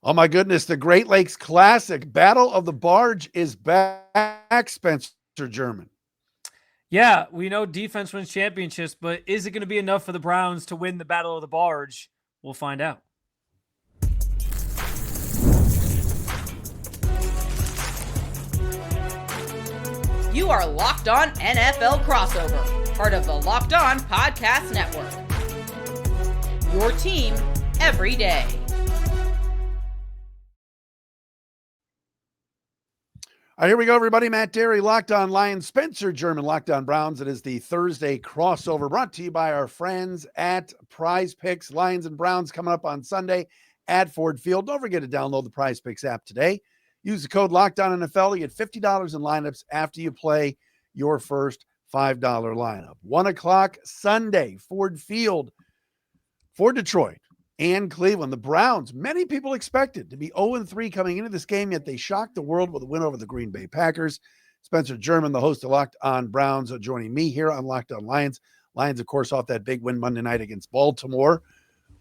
Oh my goodness, the Great Lakes Classic Battle of the Barge is back, Spencer German. Yeah, we know defense wins championships, but is it going to be enough for the Browns to win the Battle of the Barge? We'll find out. You are Locked On NFL Crossover, part of the Locked On Podcast Network. Your team every day. All right, here we go, everybody. Matt Dery, Locked On Lions, Spencer German, Locked On Browns. It is the Thursday crossover brought to you by our friends at Prize Picks. Lions and Browns coming up on Sunday at Ford Field. Don't forget to download the Prize Picks app today. Use the code LOCKEDONNFL. You get $50 in lineups after you play your first $5 lineup. 1 o'clock Sunday, Ford Field for Detroit and Cleveland. The Browns, many people expected to be 0-3 coming into this game, yet they shocked the world with a win over the Green Bay Packers. Spencer German, the host of Locked On Browns, joining me here on Locked On Lions. Lions, of course, off that big win Monday night against Baltimore.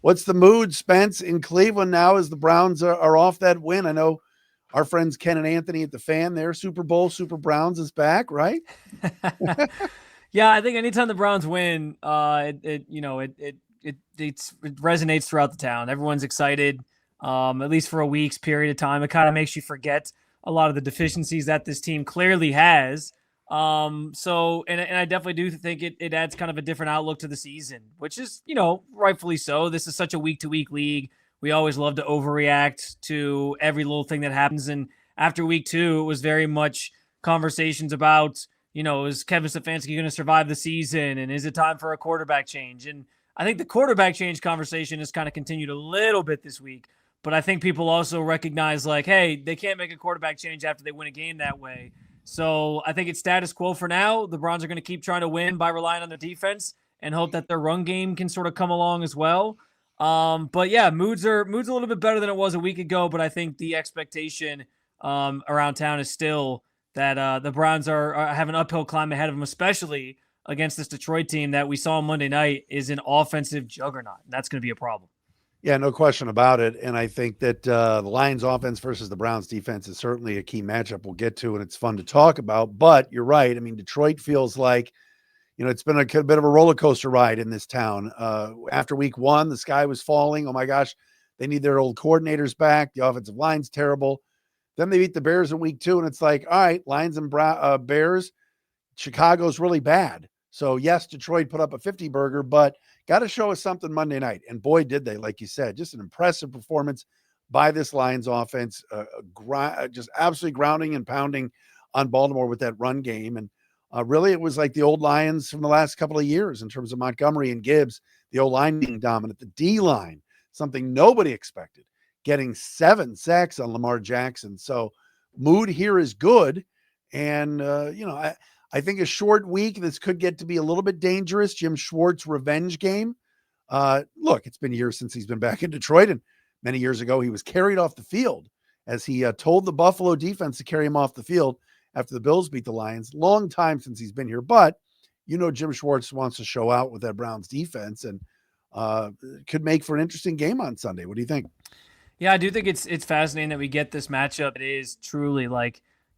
What's the mood, Spence, in Cleveland now as the Browns are off that win? I know our friends Ken and Anthony at the Fan there. Super Bowl, Super Browns is back, right? Yeah, I think anytime the Browns win, it resonates throughout the town. Everyone's excited, at least for a week's period of time. It kind of makes you forget a lot of the deficiencies that this team clearly has. And I definitely do think it adds kind of a different outlook to the season, which is, rightfully so. This is such a week-to-week league. We always love to overreact to every little thing that happens. And after week 2, it was very much conversations about, is Kevin Stefanski going to survive the season? And is it time for a quarterback change? And I think the quarterback change conversation has kind of continued a little bit this week. But I think people also recognize, hey, they can't make a quarterback change after they win a game that way. So I think it's status quo for now. The Browns are going to keep trying to win by relying on their defense and hope that their run game can sort of come along as well. But yeah, mood's a little bit better than it was a week ago, but I think the expectation around town is still that the Browns have an uphill climb ahead of them, especially against this Detroit team that we saw on Monday night is an offensive juggernaut. That's going to be a problem. Yeah, no question about it. And I think that the Lions offense versus the Browns defense is certainly a key matchup we'll get to, and it's fun to talk about. But you're right. I mean, Detroit feels like, it's been a bit of a roller coaster ride in this town. After week 1, the sky was falling. Oh my gosh, they need their old coordinators back. The offensive line's terrible. Then they beat the Bears in week 2, and it's like, all right, Lions and Bears, Chicago's really bad. So yes, Detroit put up a 50 burger, but got to show us something Monday night. And boy, did they, like you said, just an impressive performance by this Lions offense, just absolutely grounding and pounding on Baltimore with that run game. And really, it was like the old Lions from the last couple of years in terms of Montgomery and Gibbs, the O-line being dominant, the D-line, something nobody expected, getting 7 sacks on Lamar Jackson. So mood here is good. And, I think a short week, this could get to be a little bit dangerous. Jim Schwartz revenge game. Look, it's been years since he's been back in Detroit, and many years ago he was carried off the field as he told the Buffalo defense to carry him off the field after the Bills beat the Lions. Long time since he's been here, but Jim Schwartz wants to show out with that Browns defense, and could make for an interesting game on Sunday. What do you think? Yeah, I do think it's fascinating that we get this matchup. It is truly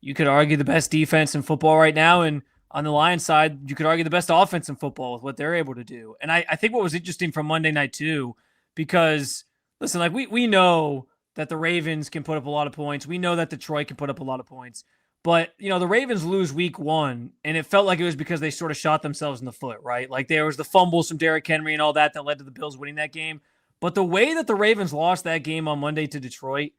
you could argue the best defense in football right now, and on the Lions side, you could argue the best offense in football with what they're able to do. And I think what was interesting from Monday night too, because listen, we know that the Ravens can put up a lot of points. We know that Detroit can put up a lot of points. But, the Ravens lose week 1, and it felt like it was because they sort of shot themselves in the foot, right? Like there was the fumbles from Derrick Henry and all that led to the Bills winning that game. But the way that the Ravens lost that game on Monday to Detroit,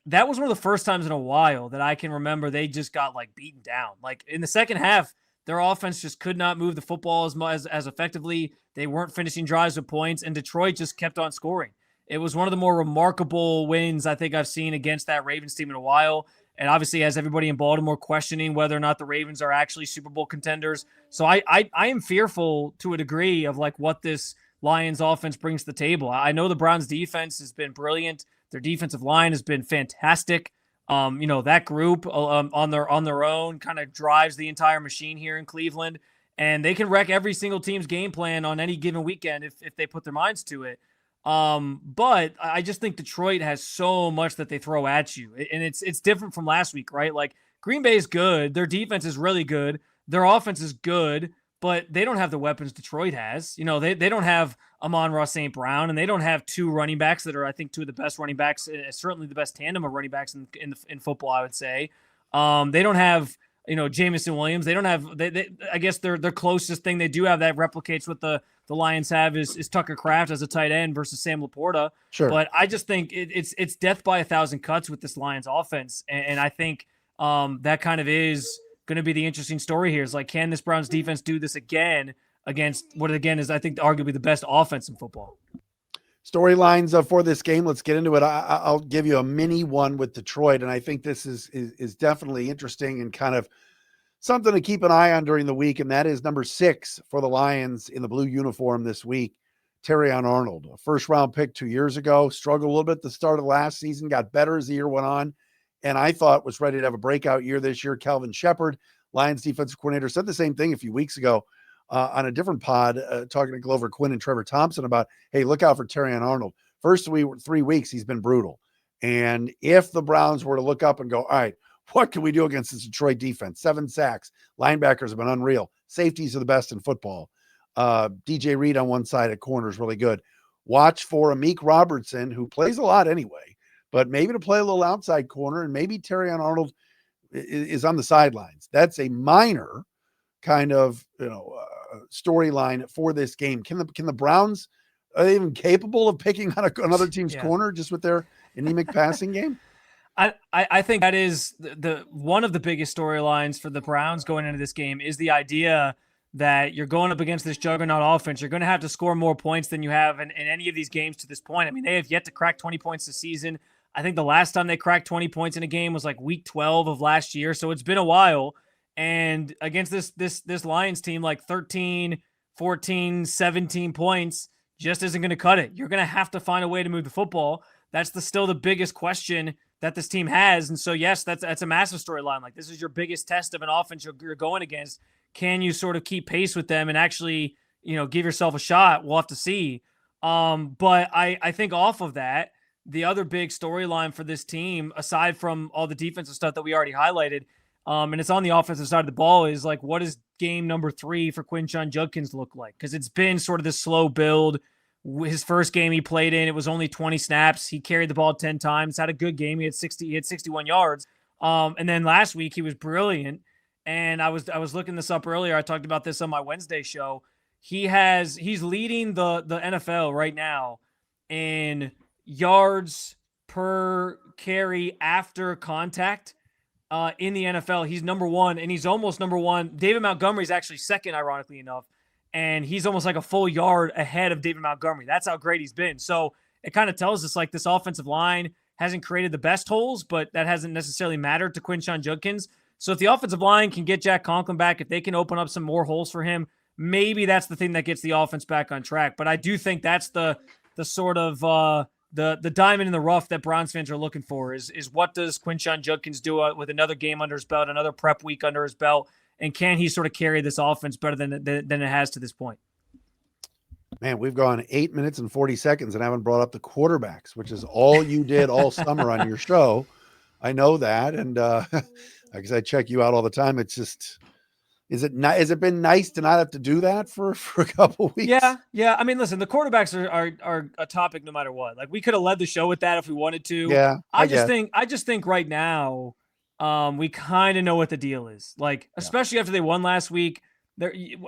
that was one of the first times in a while that I can remember they just got beaten down. In the second half, their offense just could not move the football as effectively. They weren't finishing drives with points, and Detroit just kept on scoring. It was one of the more remarkable wins I think I've seen against that Ravens team in a while. And obviously has everybody in Baltimore questioning whether or not the Ravens are actually Super Bowl contenders. So I am fearful to a degree of what this Lions offense brings to the table. I know the Browns defense has been brilliant. Their defensive line has been fantastic. That group on their own kind of drives the entire machine here in Cleveland, and they can wreck every single team's game plan on any given weekend if they put their minds to it. But I just think Detroit has so much that they throw at you. And it's different from last week, right? Like Green Bay is good. Their defense is really good. Their offense is good, but they don't have the weapons Detroit has. You know, they don't have Amon-Ra St. Brown, and they don't have two running backs that are, I think, two of the best running backs, certainly the best tandem of running backs in football, I would say. They don't have, Jamison Williams. They don't have, I guess their closest thing they do have that replicates what the Lions have is Tucker Kraft as a tight end versus Sam Laporta. Sure. But I just think it's death by 1,000 cuts with this Lions offense. And I think that kind of is going to be the interesting story here is like, can this Browns defense do this again against what again is, I think, arguably the best offense in football? Storylines for this game. Let's get into it. I'll give you a mini one with Detroit. And I think this is definitely interesting and kind of something to keep an eye on during the week. And that is number 6 for the Lions in the blue uniform this week, Terrion Arnold, a first-round pick 2 years ago, struggled a little bit at the start of last season, got better as the year went on, and I thought was ready to have a breakout year this year. Calvin Shepard, Lions defensive coordinator, said the same thing a few weeks ago on a different pod, talking to Glover Quinn and Trevor Thompson about, hey, look out for Terrion Arnold. First 3 weeks, he's been brutal. And if the Browns were to look up and go, all right, what can we do against this Detroit defense? 7 sacks. Linebackers have been unreal. Safeties are the best in football. DJ Reed on one side at corner is really good. Watch for Amik Robertson, who plays a lot anyway, but maybe to play a little outside corner, and maybe Terrion Arnold is on the sidelines. That's a minor kind of storyline for this game. Can the Browns, are they even capable of picking on another team's corner just with their anemic passing game? I think that is the one of the biggest storylines for the Browns going into this game is the idea that you're going up against this juggernaut offense. You're going to have to score more points than you have in any of these games to this point. I mean, they have yet to crack 20 points this season. I think the last time they cracked 20 points in a game was like week 12 of last year. So it's been a while. And against this Lions team, like 13, 14, 17 points just isn't going to cut it. You're going to have to find a way to move the football. That's still the biggest question that this team has. And so, yes, that's a massive storyline. Like, this is your biggest test of an offense you're going against. Can you sort of keep pace with them and actually, give yourself a shot? We'll have to see. But I think off of that, the other big storyline for this team, aside from all the defensive stuff that we already highlighted, and it's on the offensive side of the ball, is like, what does game number 3 for Quinshon Judkins look like? Because it's been sort of this slow build. His first game he played in, it was only 20 snaps. He carried the ball 10 times, had a good game. He had 61 yards. And then last week he was brilliant. And I was looking this up earlier. I talked about this on my Wednesday show. He's leading the NFL right now in yards per carry after contact in the NFL. He's number 1, and he's almost number 1. David Montgomery's actually second, ironically enough. And he's almost like a full yard ahead of David Montgomery. That's how great he's been. So it kind of tells us like this offensive line hasn't created the best holes, but that hasn't necessarily mattered to Quinshon Judkins. So if the offensive line can get Jack Conklin back, if they can open up some more holes for him, maybe that's the thing that gets the offense back on track. But I do think that's the sort of the diamond in the rough that Browns fans are looking for is what does Quinshon Judkins do with another game under his belt, another prep week under his belt, and can he sort of carry this offense better than it has to this point? Man, we've gone 8 minutes and 40 seconds and haven't brought up the quarterbacks, which is all you did all summer on your show. I know that. And because I check you out all the time, it's just, has it been nice to not have to do that for a couple of weeks? Yeah. I mean, listen, the quarterbacks are a topic no matter what. Like, we could have led the show with that if we wanted to. Yeah. I just think right now, we kind of know what the deal is. Like, especially after they won last week.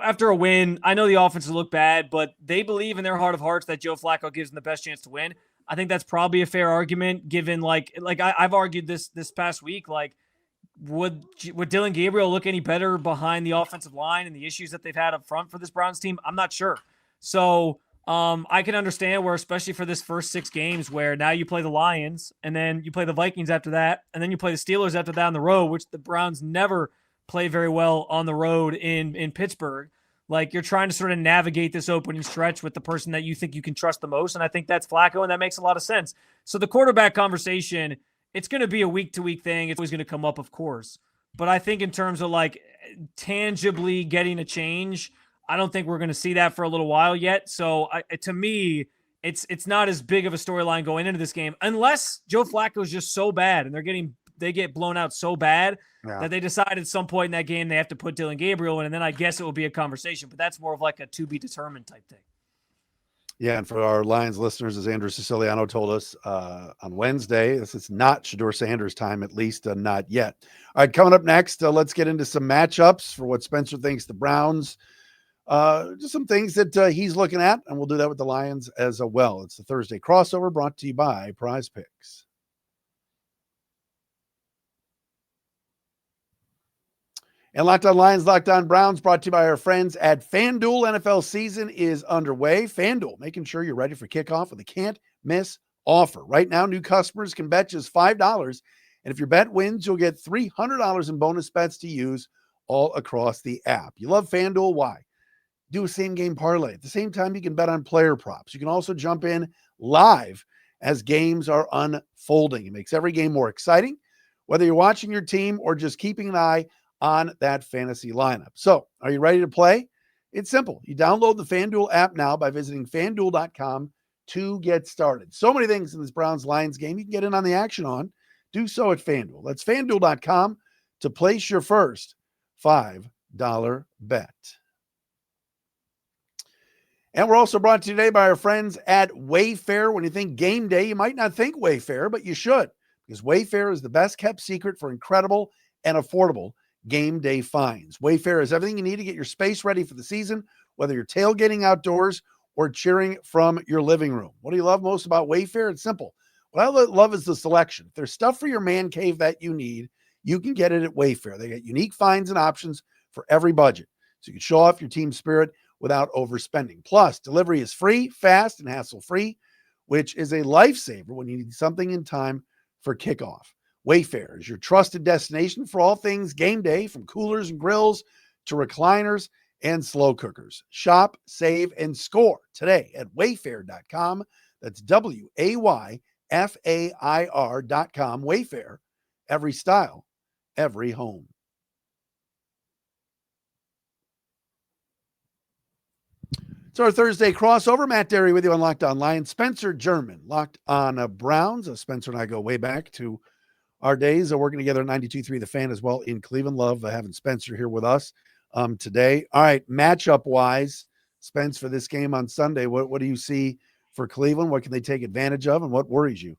After a win, I know the offense will look bad, but they believe in their heart of hearts that Joe Flacco gives them the best chance to win. I think that's probably a fair argument, given like I've argued this past week. Like, would Dylan Gabriel look any better behind the offensive line and the issues that they've had up front for this Browns team? I'm not sure. So I can understand where, especially for this first 6 games, where now you play the Lions and then you play the Vikings after that, and then you play the Steelers after that on the road, which the Browns never play very well on the road in Pittsburgh. Like, you're trying to sort of navigate this opening stretch with the person that you think you can trust the most, and I think that's Flacco, and that makes a lot of sense. So the quarterback conversation, it's going to be a week-to-week thing. It's always going to come up, of course. But I think in terms of, like, tangibly getting a change, I don't think we're going to see that for a little while yet. So to me, it's not as big of a storyline going into this game unless Joe Flacco is just so bad and they get blown out so bad that they decide at some point in that game they have to put Dylan Gabriel in, and then I guess it will be a conversation. But that's more of like a to be determined type thing. Yeah, and for our Lions listeners, as Andrew Siciliano told us on Wednesday, this is not Shedeur Sanders time, at least not yet. All right, coming up next, let's get into some matchups for what Spencer thinks the Browns. Just some things that he's looking at, and we'll do that with the Lions as well. It's the Thursday crossover brought to you by Prize Picks. And Locked On Lions, Locked On Browns, brought to you by our friends at FanDuel. NFL season is underway. FanDuel, making sure you're ready for kickoff with a can't-miss offer. Right now, new customers can bet just $5, and if your bet wins, you'll get $300 in bonus bets to use all across the app. You love FanDuel? Why? Do a same-game parlay. At the same time, you can bet on player props. You can also jump in live as games are unfolding. It makes every game more exciting, whether you're watching your team or just keeping an eye on that fantasy lineup. So, are you ready to play? It's simple. You download the FanDuel app now by visiting FanDuel.com to get started. So many things in this Browns-Lions game you can get in on the action on. Do so at FanDuel. That's FanDuel.com to place your first $5 bet. And we're also brought to you today by our friends at Wayfair. When you think game day, you might not think Wayfair, but you should, because Wayfair is the best kept secret for incredible and affordable game day finds. Wayfair has everything you need to get your space ready for the season, whether you're tailgating outdoors or cheering from your living room. What do you love most about Wayfair? It's simple. What I love is the selection. If there's stuff for your man cave that you need, you can get it at Wayfair. They got unique finds and options for every budget, so you can show off your team spirit without overspending. Plus, delivery is free, fast, and hassle-free, which is a lifesaver when you need something in time for kickoff. Wayfair is your trusted destination for all things game day, from coolers and grills to recliners and slow cookers. Shop, save, and score today at wayfair.com. That's WAYFAIR.com. Wayfair, every style, every home. So our Thursday crossover, Matt Dery with you on Locked On Lions, Spencer German, Locked On Browns. Spencer and I go way back to our days of working together at 92.3 The Fan as well in Cleveland. Love having Spencer here with us today. All right, matchup-wise, Spence, for this game on Sunday, what do you see for Cleveland? What can they take advantage of, and what worries you?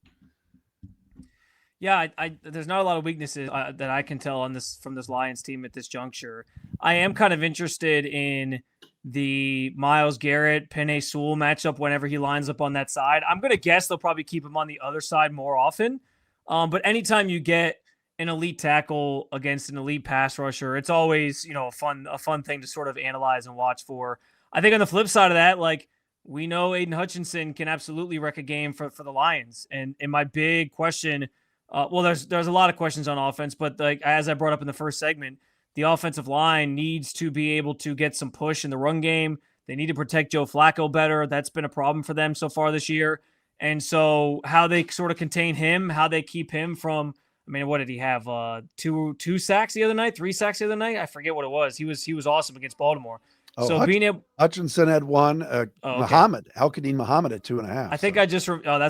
Yeah, there's not a lot of weaknesses that I can tell from this Lions team at this juncture. I am kind of interested in the Myles Garrett, Penei Sewell matchup whenever he lines up on that side. I'm going to guess they'll probably keep him on the other side more often. But anytime you get an elite tackle against an elite pass rusher, it's always, a fun thing to sort of analyze and watch for. I think on the flip side of that, like, we know Aidan Hutchinson can absolutely wreck a game for the Lions. And my big question, there's a lot of questions on offense, but like as I brought up in the first segment, the offensive line needs to be able to get some push in the run game. They need to protect Joe Flacco better. That's been a problem for them so far this year. And so how they sort of contain him, how they keep him from, what did he have? Two sacks the other night, 3 sacks the other night? I forget what it was. He was awesome against Baltimore. Hutchinson had one. Muhammad, Al-Qadim Muhammad at 2.5. I think that's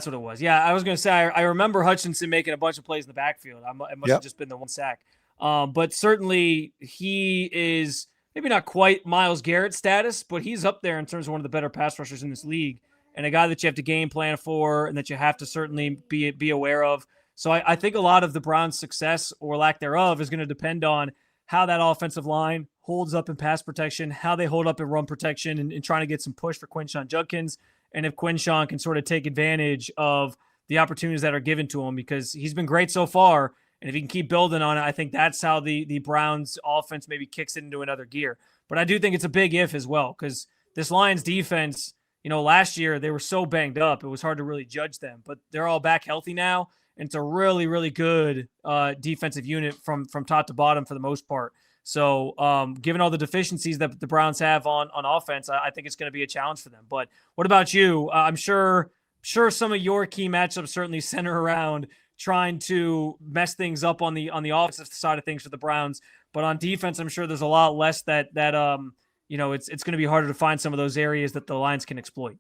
what it was. Yeah, I was going to say, I remember Hutchinson making a bunch of plays in the backfield. It must have just been the one sack. But certainly he is maybe not quite Myles Garrett status, but he's up there in terms of one of the better pass rushers in this league, and a guy that you have to game plan for and that you have to certainly be aware of. So I think a lot of the Browns' success or lack thereof is going to depend on how that offensive line holds up in pass protection, how they hold up in run protection, and trying to get some push for Quinshon Judkins, and if Quinshon can sort of take advantage of the opportunities that are given to him, because he's been great so far. And if he can keep building on it, I think that's how the Browns offense maybe kicks it into another gear. But I do think it's a big if as well, because this Lions defense, last year they were so banged up, it was hard to really judge them. But they're all back healthy now, and it's a really, really good defensive unit from top to bottom for the most part. So given all the deficiencies that the Browns have on offense, I think it's going to be a challenge for them. But what about you? I'm sure some of your key matchups certainly center around trying to mess things up on the offensive side of things for the Browns, but on defense, I'm sure there's a lot less that it's going to be harder to find some of those areas that the Lions can exploit.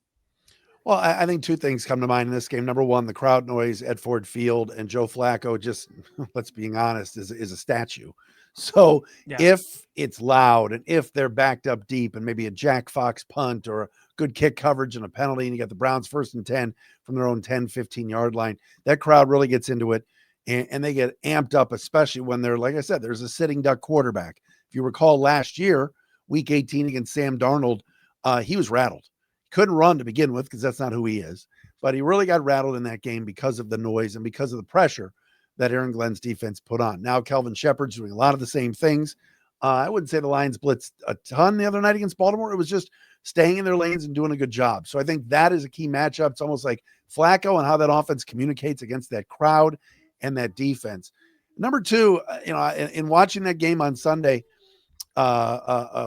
Well, I think two things come to mind in this game. Number one, the crowd noise at Ford Field, and Joe Flacco, just let's being honest, is a statue. So Yeah. if it's loud and if they're backed up deep and maybe a Jack Fox punt or a good kick coverage and a penalty, and you got the Browns 1st and 10 from their own 10, 15-yard line, that crowd really gets into it, and they get amped up, especially when they're, like I said, there's a sitting duck quarterback. If you recall last year, week 18 against Sam Darnold, he was rattled. Couldn't run to begin with because that's not who he is, but he really got rattled in that game because of the noise and because of the pressure that Aaron Glenn's defense put on. Now Kelvin Shepard's doing a lot of the same things. I wouldn't say the Lions blitzed a ton the other night against Baltimore. It was just staying in their lanes and doing a good job. So I think that is a key matchup. It's almost like Flacco and how that offense communicates against that crowd and that defense. Number two, in watching that game on Sunday from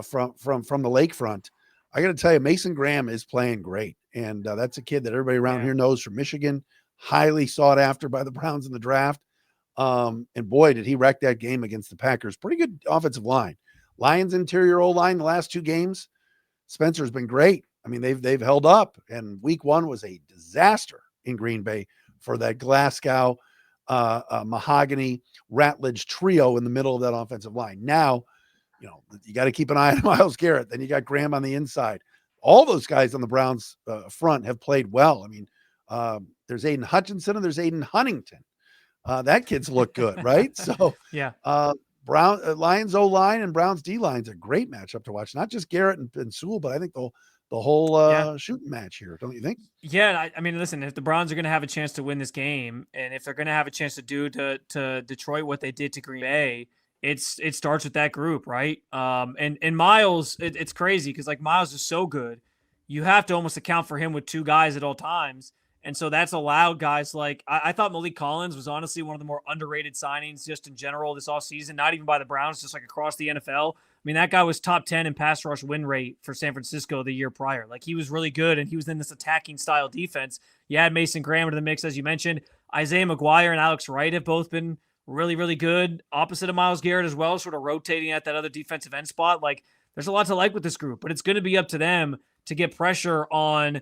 the lakefront, I got to tell you, Mason Graham is playing great. And that's a kid that everybody around here knows from Michigan, highly sought after by the Browns in the draft. And boy, did he wreck that game against the Packers. Pretty good offensive line. Lions interior O-line the last 2 games, Spencer's been great. I mean, they've held up. And week 1 was a disaster in Green Bay for that Glasgow, Mahogany, Ratledge trio in the middle of that offensive line. Now, you got to keep an eye on Myles Garrett. Then you got Graham on the inside. All those guys on the Browns front have played well. I mean, there's Aidan Hutchinson and there's Aidan Huntington. That kid's look good, right? So yeah, Lions O-line and Browns D-line's a great matchup to watch. Not just Garrett and Sewell, but I think the whole shooting match here, don't you think? Yeah, I mean, listen, if the Browns are going to have a chance to win this game, and if they're going to have a chance to do to Detroit what they did to Green Bay, it starts with that group, right? And Myles, it's crazy because like Myles is so good, you have to almost account for him with 2 guys at all times, and so that's allowed guys like I thought Malik Collins was honestly one of the more underrated signings just in general this offseason, not even by the Browns, just like across the NFL. I mean, that guy was top 10 in pass rush win rate for San Francisco the year prior. Like, he was really good, and he was in this attacking style defense. You had Mason Graham into the mix, as you mentioned. Isaiah McGuire and Alex Wright have both been really, really good. Opposite of Myles Garrett as well, sort of rotating at that other defensive end spot. Like, there's a lot to like with this group, but it's going to be up to them to get pressure on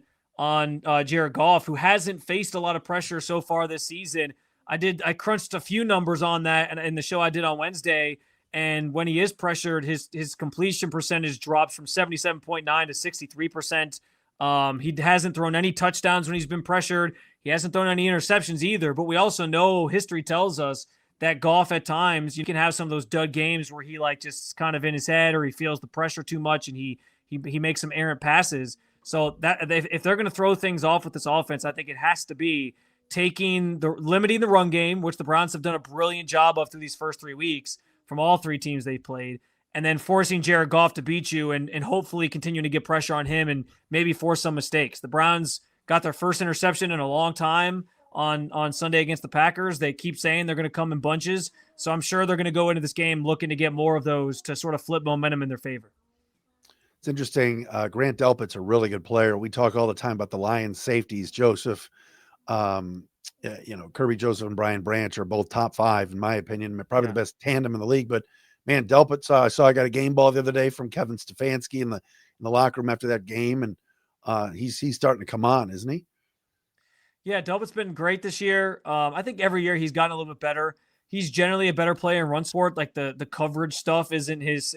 Jared Goff, who hasn't faced a lot of pressure so far this season. I crunched a few numbers on that in the show I did on Wednesday, and when he is pressured, his completion percentage drops from 77.9 to 63%. He hasn't thrown any touchdowns when he's been pressured. He hasn't thrown any interceptions either, but we also know history tells us that Goff at times, you can have some of those dud games where he like just kind of in his head or he feels the pressure too much and he makes some errant passes. So that if they're going to throw things off with this offense, I think it has to be limiting the run game, which the Browns have done a brilliant job of through these first 3 weeks from all 3 teams they've played, and then forcing Jared Goff to beat you and hopefully continuing to get pressure on him and maybe force some mistakes. The Browns got their first interception in a long time on Sunday against the Packers. They keep saying they're going to come in bunches, so I'm sure they're going to go into this game looking to get more of those to sort of flip momentum in their favor. It's interesting. Grant Delpit's a really good player. We talk all the time about the Lions safeties. Joseph, Kirby Joseph and Brian Branch are both top 5, in my opinion, probably the best tandem in the league. But man, Delpit, I got a game ball the other day from Kevin Stefanski in the locker room after that game. And he's starting to come on, isn't he? Yeah. Delpit's been great this year. I think every year he's gotten a little bit better. He's generally a better player in run support. Like the coverage stuff isn't his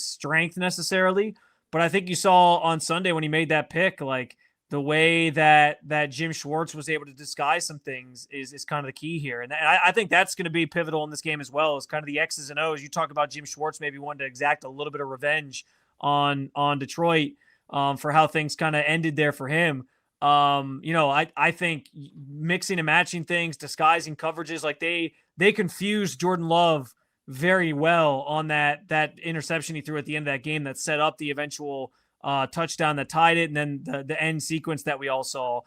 strength necessarily. But I think you saw on Sunday when he made that pick, like the way that Jim Schwartz was able to disguise some things is kind of the key here. And I think that's going to be pivotal in this game as well, as kind of the X's and O's. You talk about Jim Schwartz maybe wanting to exact a little bit of revenge on Detroit for how things kind of ended there for him. I think mixing and matching things, disguising coverages, like they confused Jordan Love very well on that interception he threw at the end of that game that set up the eventual touchdown that tied it, and then the end sequence that we all saw.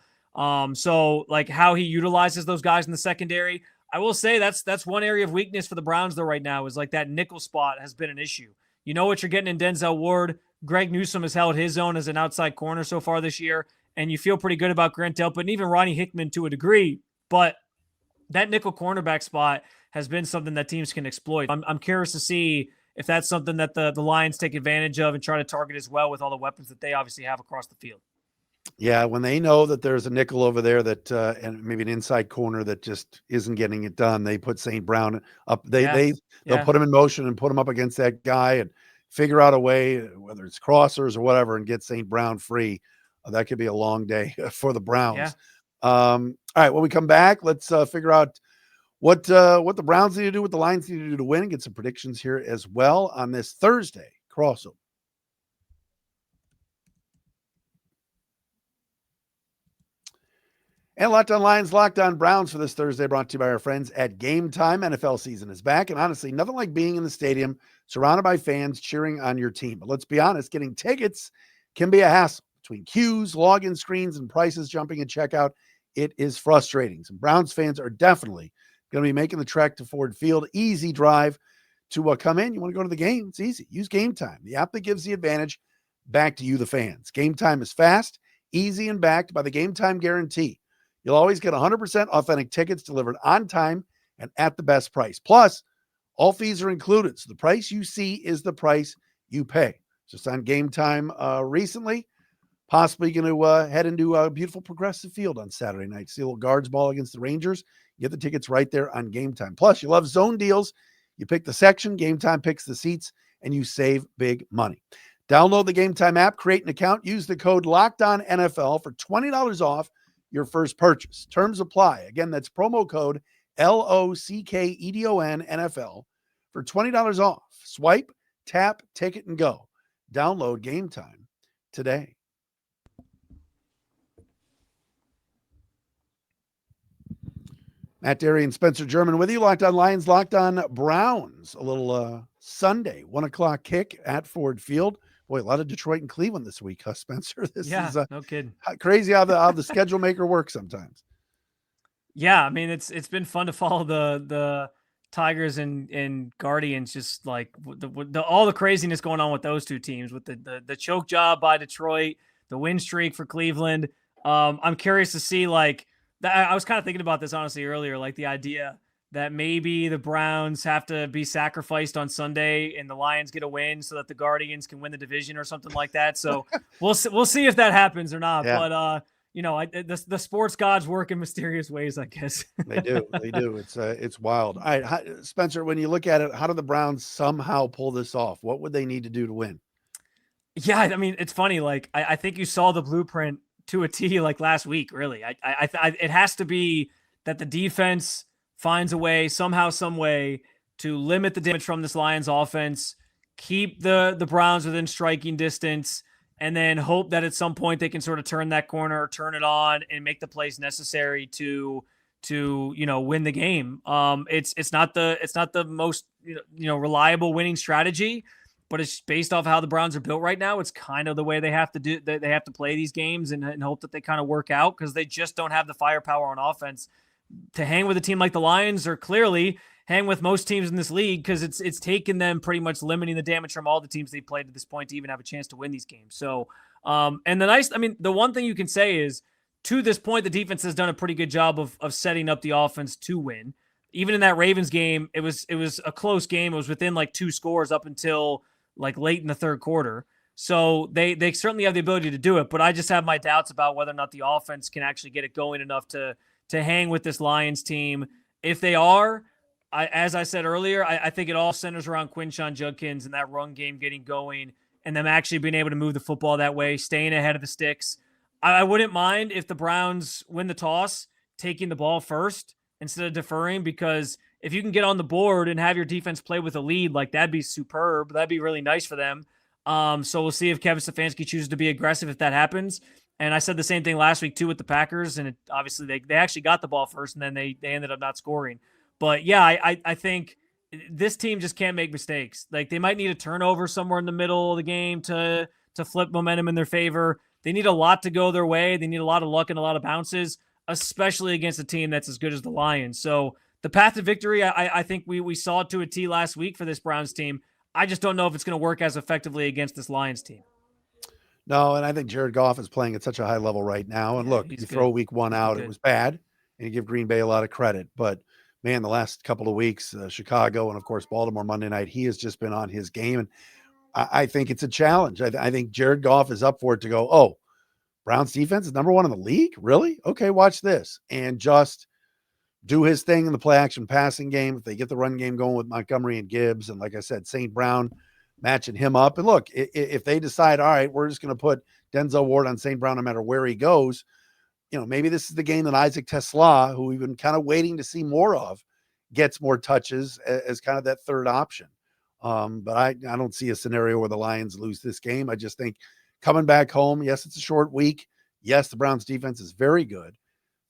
So like how he utilizes those guys in the secondary, I will say that's one area of weakness for the Browns though right now, is like that nickel spot has been an issue. You know what you're getting in Denzel Ward. Greg Newsome has held his own as an outside corner so far this year, and you feel pretty good about Grant Delpit and even Ronnie Hickman to a degree, but that nickel cornerback spot has been something that teams can exploit. I'm curious to see if that's something that the Lions take advantage of and try to target as well with all the weapons that they obviously have across the field. Yeah, when they know that there's a nickel over there that and maybe an inside corner that just isn't getting it done, they put St. Brown up. They'll Yeah. put him in motion and put him up against that guy and figure out a way, whether it's crossers or whatever, and get St. Brown free. That could be a long day for the Browns. All right, when we come back, let's figure out what the Browns need to do, what the Lions need to do to win, and get some predictions here as well on this Thursday crossover. And Locked On Lions, Locked On Browns for this Thursday, brought to you by our friends at Game Time. NFL season is back, and honestly, nothing like being in the stadium, surrounded by fans cheering on your team. But let's be honest, getting tickets can be a hassle. Between queues, login screens, and prices jumping at checkout, it is frustrating. Some Browns fans are definitely going to be making the trek to Ford Field. Easy drive to come in. You want to go to the game? It's easy. Use Game Time, the app that gives the advantage back to you, the fans. Game Time is fast, easy, and backed by the Game Time guarantee. You'll always get 100% authentic tickets delivered on time and at the best price. Plus, all fees are included, so the price you see is the price you pay. Just on Game Time recently, possibly going to head into a beautiful Progressive Field on Saturday night. See a little Guards ball against the Rangers. Get the tickets right there on Game Time. Plus, you love zone deals. You pick the section, Game Time picks the seats, and you save big money. Download the Game Time app, create an account, use the code LOCKEDONNFL for $20 off your first purchase. Terms apply. Again, that's promo code LOCKEDON NFL for $20 off. Swipe, tap, ticket, and go. Download Game Time today. Matt Dery and Spencer German with you. Locked On Lions, Locked On Browns. A little Sunday, 1:00 kick at Ford Field. Boy, a lot of Detroit and Cleveland this week, huh, Spencer? This is no kidding. Crazy how the schedule maker works sometimes. Yeah, I mean it's been fun to follow the Tigers and Guardians, just like all the craziness going on with those two teams, with the choke job by Detroit, the win streak for Cleveland. I'm curious to see, like, I was kind of thinking about this honestly earlier, like the idea that maybe the Browns have to be sacrificed on Sunday and the Lions get a win so that the Guardians can win the division or something like that. So we'll see if that happens or not. Yeah. But the sports gods work in mysterious ways, I guess. They do. It's wild. All right, Spencer, when you look at it, how do the Browns somehow pull this off? What would they need to do to win? Yeah, I mean, it's funny. Like, I think you saw the blueprint to a T like last week. Really, it has to be that the defense finds a way, somehow, some way, to limit the damage from this Lions offense, keep the Browns within striking distance, and then hope that at some point they can sort of turn that corner, turn it on, and make the plays necessary to win the game. It's not the most reliable winning strategy, but it's based off how the Browns are built right now. It's kind of the way they have to do. They have to play these games and hope that they kind of work out, because they just don't have the firepower on offense to hang with a team like the Lions, or clearly hang with most teams in this league, because it's taken them pretty much limiting the damage from all the teams they played to this point to even have a chance to win these games. So, the one thing you can say is, to this point, the defense has done a pretty good job of setting up the offense to win. Even in that Ravens game, it was a close game. It was within like 2 scores up until like late in the third quarter. So they certainly have the ability to do it, but I just have my doubts about whether or not the offense can actually get it going enough to hang with this Lions team. If they are, as I said earlier, I think it all centers around Quinshon Judkins and that run game getting going, and them actually being able to move the football that way, staying ahead of the sticks. I wouldn't mind if the Browns win the toss, taking the ball first instead of deferring, because if you can get on the board and have your defense play with a lead, like, that'd be superb. That'd be really nice for them. So we'll see if Kevin Stefanski chooses to be aggressive if that happens. And I said the same thing last week too with the Packers, and obviously they actually got the ball first, and then they ended up not scoring. But yeah, I think this team just can't make mistakes. Like, they might need a turnover somewhere in the middle of the game to flip momentum in their favor. They need a lot to go their way. They need a lot of luck and a lot of bounces, especially against a team that's as good as the Lions. So the path to victory, I think we saw it to a T last week for this Browns team. I just don't know if it's going to work as effectively against this Lions team. No, and I think Jared Goff is playing at such a high level right now. And look, you throw week 1 out, it was bad, and you give Green Bay a lot of credit. But, man, the last couple of weeks, Chicago and, of course, Baltimore Monday night, he has just been on his game. And I think it's a challenge. I think Jared Goff is up for it to go, oh, Browns defense is number 1 in the league? Really? Okay, watch this. And just do his thing in the play action passing game. If they get the run game going with Montgomery and Gibbs, and like I said, St. Brown matching him up. And look, if they decide, all right, we're just going to put Denzel Ward on St. Brown no matter where he goes, maybe this is the game that Isaac Tesla, who we've been kind of waiting to see more of, gets more touches as kind of that third option. But I don't see a scenario where the Lions lose this game. I just think coming back home, yes, it's a short week. Yes, the Browns defense is very good.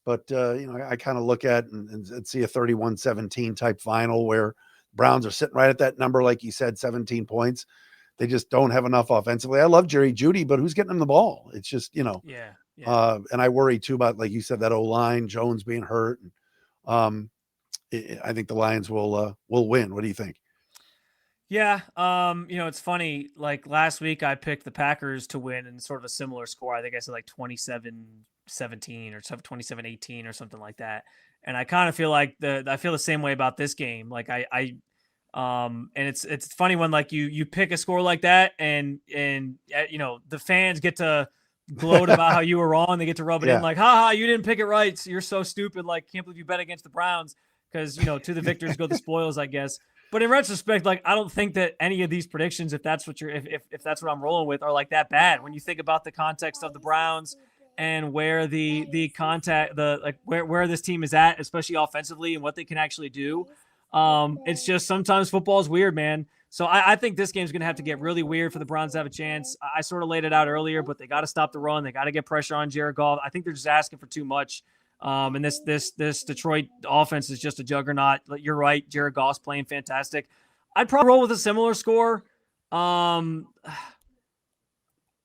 But, I kind of look at and see a 31-17 type final where Browns are sitting right at that number, like you said, 17 points. They just don't have enough offensively. I love Jerry Jeudy, but who's getting him the ball? It's just, Yeah. And I worry too about, like you said, that O-line, Jones being hurt. I think the Lions will win. What do you think? Yeah. It's funny. Like last week I picked the Packers to win in sort of a similar score. I think I said like 27-17 or 27-18 or something like that. And I kind of feel like I feel the same way about this game. Like and it's funny when like you pick a score like that and the fans get to gloat about how you were wrong. They get to rub it in like, haha, you didn't pick it right. So you're so stupid. Like, can't believe you bet against the Browns because, to the victors go the spoils, I guess. But in retrospect, like, I don't think that any of these predictions, if that's what if that's what I'm rolling with, are like that bad. When you think about the context of the Browns and where the contact, where this team is at, especially offensively and what they can actually do. It's just sometimes football is weird, man. So I think this game's going to have to get really weird for the Browns to have a chance. I sort of laid it out earlier, but they got to stop the run. They got to get pressure on Jared Goff. I think they're just asking for too much. And this Detroit offense is just a juggernaut. You're right. Jared Goff's playing fantastic. I'd probably roll with a similar score. I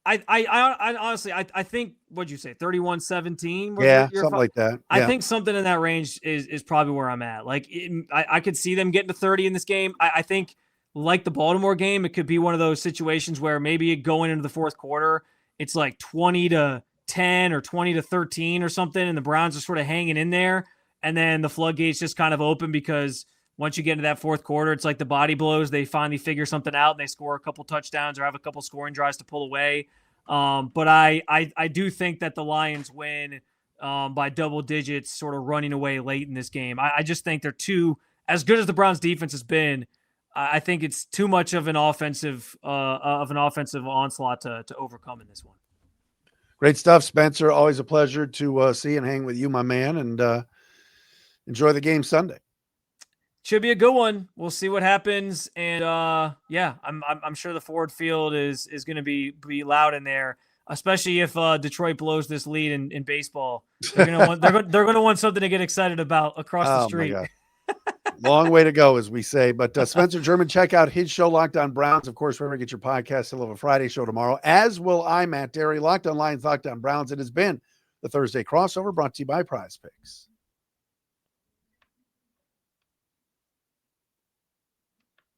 honestly, I think, what'd you say? 31-17? Yeah, something like that. Yeah. I think something in that range is probably where I'm at. Like I could see them getting to 30 in this game. I think like the Baltimore game, it could be one of those situations where maybe going into the fourth quarter, it's like 20-10 or 20-13 or something. And the Browns are sort of hanging in there. And then the floodgates just kind of open because once you get into that fourth quarter, it's like the body blows. They finally figure something out and they score a couple touchdowns or have a couple scoring drives to pull away. But I do think that the Lions win by double digits, sort of running away late in this game. I just think they're as good as the Browns defense has been. I think it's too much of an offensive onslaught to overcome in this one. Great stuff, Spencer. Always a pleasure to see and hang with you, my man, and enjoy the game Sunday. Should be a good one. We'll see what happens, and I'm sure the Ford Field is going to be loud in there, especially if Detroit blows this lead in baseball. They're going to want something to get excited about across the street. My God. Long way to go, as we say. But Spencer German, check out his show, Locked On Browns. Of course, wherever you get your podcast, he'll have a Friday show tomorrow, as will I, Matt Dery. Locked On Lions, Locked On Browns. It has been the Thursday crossover brought to you by Prize Picks.